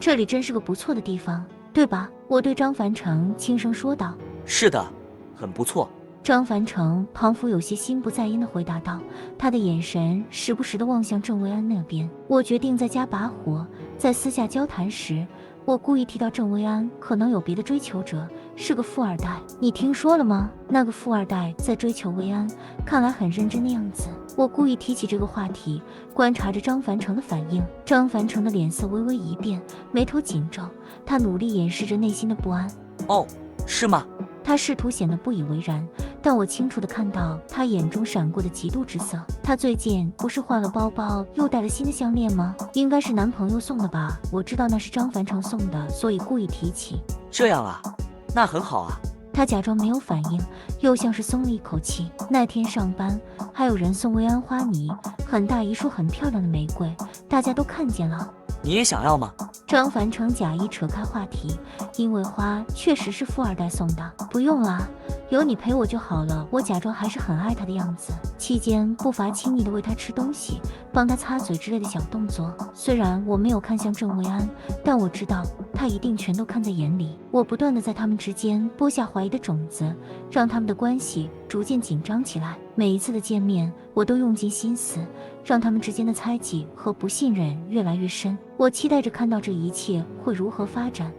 这里真是个不错的地方，对吧？我对张凡成轻声说道。是的，很不错。张凡成仿佛有些心不在焉地回答道，他的眼神时不时地望向郑维安那边。我决定再加把火。在私下交谈时，我故意提到郑维安可能有别的追求者，是个富二代。你听说了吗？那个富二代在追求维安，看来很认真的样子。我故意提起这个话题，观察着张凡成的反应。张凡成的脸色微微一变，眉头紧皱，他努力掩饰着内心的不安。哦，是吗？他试图显得不以为然，但我清楚地看到他眼中闪过的嫉妒之色。他最近不是换了包包，又戴了新的项链吗？应该是男朋友送的吧？我知道那是张凡成送的，所以故意提起。这样啊，那很好啊。他假装没有反应，又像是松了一口气。那天上班还有人送薇安花泥，很大一束很漂亮的玫瑰，大家都看见了。你也想要吗？张凡成假意扯开话题，因为花确实是富二代送的。不用啦，有你陪我就好了。我假装还是很爱他的样子，期间不乏亲昵的喂他吃东西，帮他擦嘴之类的小动作。虽然我没有看向郑维安，但我知道他一定全都看在眼里。我不断的在他们之间播下怀疑的种子，让他们的关系逐渐紧张起来。每一次的见面，我都用尽心思，让他们之间的猜忌和不信任越来越深。我期待着看到这一切会如何发展，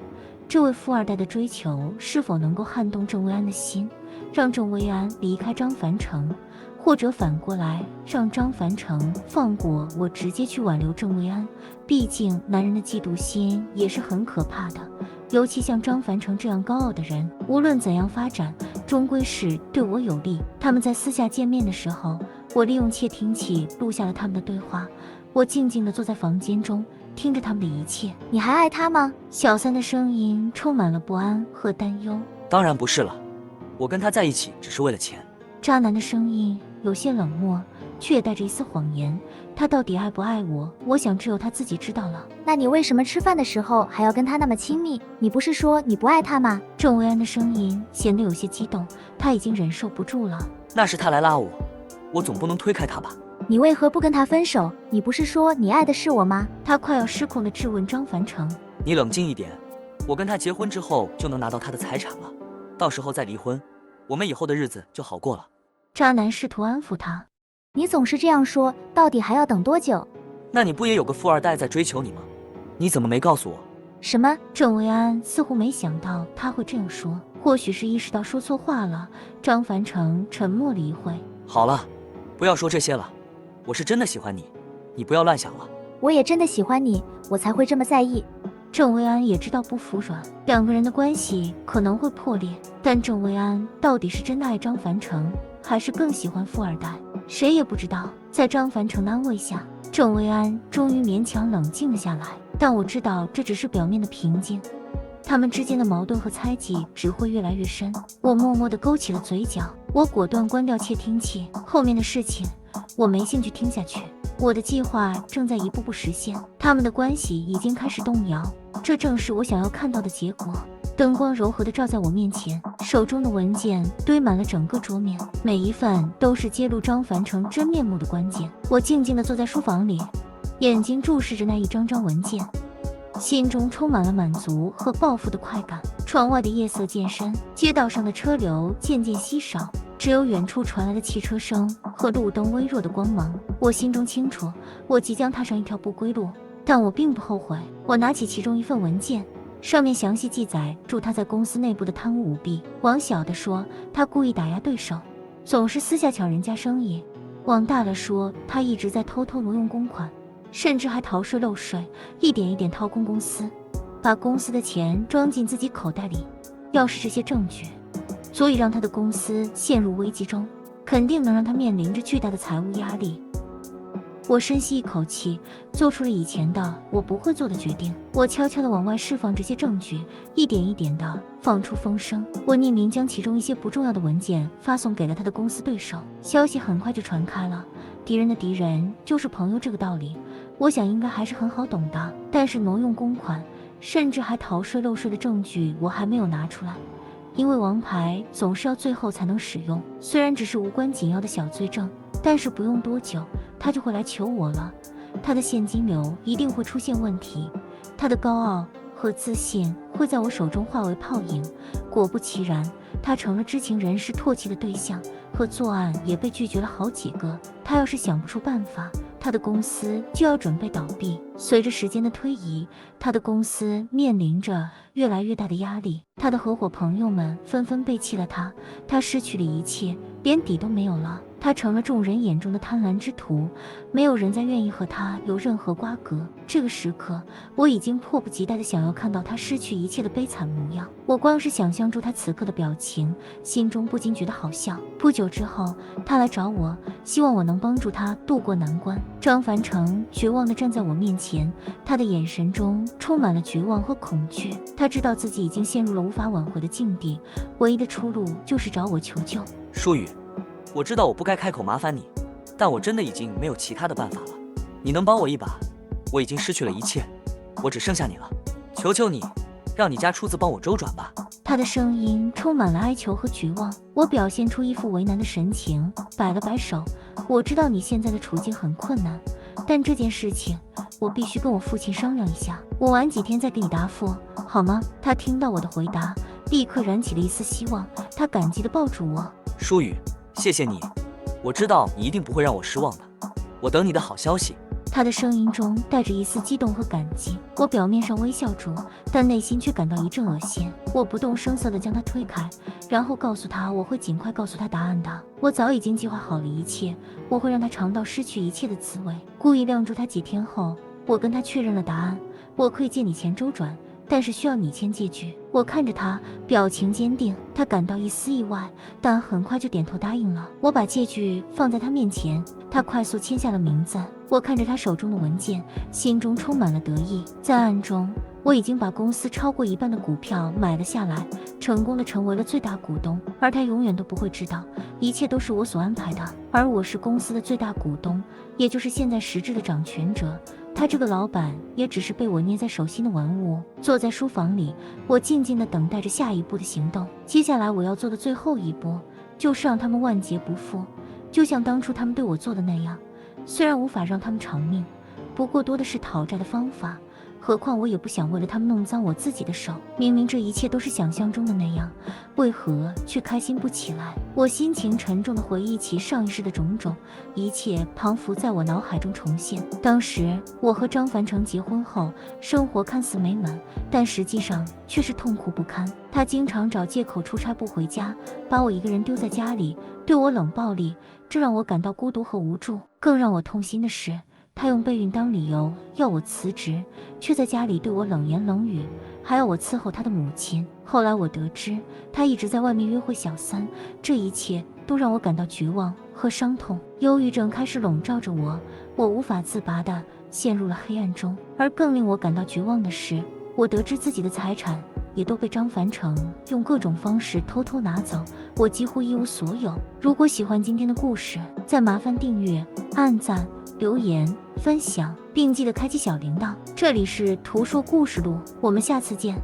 这位富二代的追求是否能够撼动郑维安的心，让郑维安离开张凡成，或者反过来让张凡成放过我，直接去挽留郑维安。毕竟男人的嫉妒心也是很可怕的，尤其像张凡成这样高傲的人，无论怎样发展，终归是对我有利。他们在私下见面的时候，我利用窃听器录下了他们的对话。我静静地坐在房间中，听着他们的一切。你还爱他吗？小三的声音充满了不安和担忧。当然不是了，我跟他在一起只是为了钱。渣男的声音有些冷漠，却也带着一丝谎言。他到底爱不爱我？我想只有他自己知道了。那你为什么吃饭的时候还要跟他那么亲密？你不是说你不爱他吗？郑维安的声音显得有些激动，他已经忍受不住了。那是他来拉我，我总不能推开他吧？你为何不跟他分手？你不是说你爱的是我吗？他快要失控地质问张凡成。你冷静一点，我跟他结婚之后就能拿到他的财产了，到时候再离婚，我们以后的日子就好过了。渣男试图安抚他。你总是这样说，到底还要等多久？那你不也有个富二代在追求你吗？你怎么没告诉我？什么？郑维安似乎没想到他会这样说，或许是意识到说错话了。张凡成沉默了一会。好了，不要说这些了，我是真的喜欢你，你不要乱想了。我也真的喜欢你，我才会这么在意。郑维安也知道不服软，两个人的关系可能会破裂，但郑维安到底是真的爱张凡成，还是更喜欢富二代，谁也不知道。在张凡成的安慰下，郑维安终于勉强冷静了下来，但我知道这只是表面的平静，他们之间的矛盾和猜忌只会越来越深。我默默地勾起了嘴角，我果断关掉窃听器，后面的事情我没兴趣听下去。我的计划正在一步步实现，他们的关系已经开始动摇，这正是我想要看到的结果。灯光柔和地照在我面前，手中的文件堆满了整个桌面，每一份都是揭露张凡成真面目的关键。我静静地坐在书房里，眼睛注视着那一张张文件，心中充满了满足和报复的快感。窗外的夜色渐深，街道上的车流渐渐稀少，只有远处传来的汽车声和路灯微弱的光芒。我心中清楚，我即将踏上一条不归路，但我并不后悔。我拿起其中一份文件，上面详细记载住他在公司内部的贪污舞弊。往小的说，他故意打压对手，总是私下抢人家生意；往大了说，他一直在偷偷挪用公款，甚至还逃税漏税，一点一点掏空公司，把公司的钱装进自己口袋里。要是这些证据足以让他的公司陷入危机中，肯定能让他面临着巨大的财务压力。我深吸一口气，做出了以前的我不会做的决定。我悄悄地往外释放这些证据，一点一点地放出风声。我匿名将其中一些不重要的文件发送给了他的公司对手，消息很快就传开了。敌人的敌人就是朋友，这个道理我想应该还是很好懂的。但是挪用公款，甚至还逃税漏税的证据我还没有拿出来，因为王牌总是要最后才能使用。虽然只是无关紧要的小罪证，但是不用多久他就会来求我了。他的现金流一定会出现问题，他的高傲和自信会在我手中化为泡影。果不其然，他成了知情人士唾弃的对象，和作案也被拒绝了好几个。他要是想不出办法，他的公司就要准备倒闭。随着时间的推移，他的公司面临着越来越大的压力，他的合伙朋友们纷纷背弃了他，他失去了一切，连底都没有了。他成了众人眼中的贪婪之徒，没有人再愿意和他有任何瓜葛。这个时刻，我已经迫不及待地想要看到他失去一切的悲惨模样。我光是想象出他此刻的表情，心中不禁觉得好笑。不久之后，他来找我，希望我能帮助他渡过难关。张凡成绝望地站在我面前，他的眼神中充满了绝望和恐惧。他知道自己已经陷入了无法挽回的境地，唯一的出路就是找我求救。舒雨，我知道我不该开口麻烦你，但我真的已经没有其他的办法了。你能帮我一把？我已经失去了一切，我只剩下你了。求求你，让你家出资帮我周转吧。他的声音充满了哀求和绝望。我表现出一副为难的神情，摆了摆手。我知道你现在的处境很困难，但这件事情我必须跟我父亲商量一下，我晚几天再给你答复，好吗？他听到我的回答，立刻燃起了一丝希望，他感激地抱住我。舒雨，谢谢你，我知道你一定不会让我失望的，我等你的好消息。他的声音中带着一丝激动和感激，我表面上微笑住，但内心却感到一阵恶心。我不动声色地将他推开，然后告诉他我会尽快告诉他答案的。我早已经计划好了一切，我会让他尝到失去一切的滋味。故意晾住他几天后，我跟他确认了答案，我可以借你钱周转，但是需要你签借据。我看着他，表情坚定，他感到一丝意外，但很快就点头答应了。我把借据放在他面前，他快速签下了名字。我看着他手中的文件，心中充满了得意。在暗中，我已经把公司超过一半的股票买了下来，成功的成为了最大股东。而他永远都不会知道，一切都是我所安排的。而我是公司的最大股东，也就是现在实质的掌权者。他这个老板也只是被我捏在手心的玩物。坐在书房里，我静静地等待着下一步的行动。接下来我要做的最后一步，就是让他们万劫不复，就像当初他们对我做的那样。虽然无法让他们偿命，不过多的是讨债的方法。何况我也不想为了他们弄脏我自己的手。明明这一切都是想象中的那样，为何却开心不起来？我心情沉重地回忆起上一世的种种，一切仿佛在我脑海中重现。当时我和张凡成结婚后，生活看似美满，但实际上却是痛苦不堪。他经常找借口出差不回家，把我一个人丢在家里，对我冷暴力，这让我感到孤独和无助。更让我痛心的是，他用备孕当理由要我辞职，却在家里对我冷言冷语，还要我伺候他的母亲。后来我得知，他一直在外面约会小三，这一切都让我感到绝望和伤痛。忧郁症开始笼罩着我，我无法自拔地陷入了黑暗中。而更令我感到绝望的是，我得知自己的财产也都被张凡成用各种方式偷偷拿走，我几乎一无所有。如果喜欢今天的故事，再麻烦订阅、按赞、留言、分享，并记得开启小铃铛。这里是图说故事录，我们下次见。